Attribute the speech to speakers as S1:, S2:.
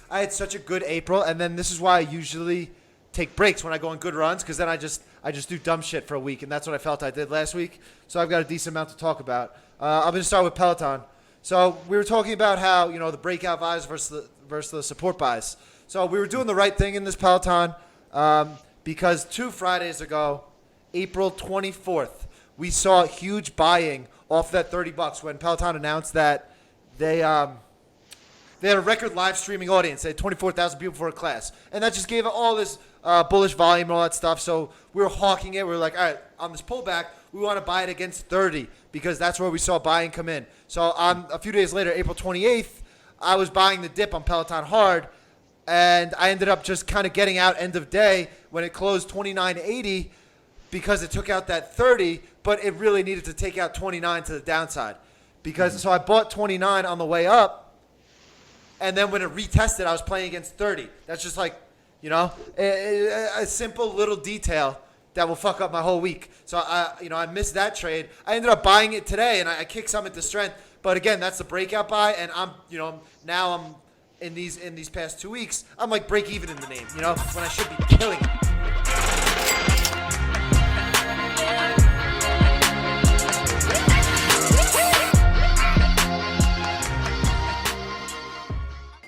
S1: I had such a good April, and then this is why I usually take breaks when I go on good runs, because then I just do dumb shit for a week, and that's what I felt I did last week. So I've got a decent amount to talk about. I'm going to start with Peloton. So we were talking about how the breakout buys versus the support buys. So we were doing the right thing in this Peloton because 2 Fridays ago, April 24th, we saw huge buying off that $30 when Peloton announced that they had a record live streaming audience. They had 24,000 people for a class. And that just gave it all this bullish volume and all that stuff. So we were hawking it. We were like, all right, on this pullback, we want to buy it against 30 because that's where we saw buying come in. So a few days later, April 28th, I was buying the dip on Peloton hard. And I ended up just kind of getting out end of day when it closed 29.80 because it took out that 30, but it really needed to take out 29 to the downside. So I bought 29 on the way up, and then when it retested, I was playing against 30. That's just like, a simple little detail that will fuck up my whole week. So I missed that trade. I ended up buying it today, and I kicked some into strength. But again, that's the breakout buy, and now I'm in these past 2 weeks, I'm like break even in the name, when I should be killing it.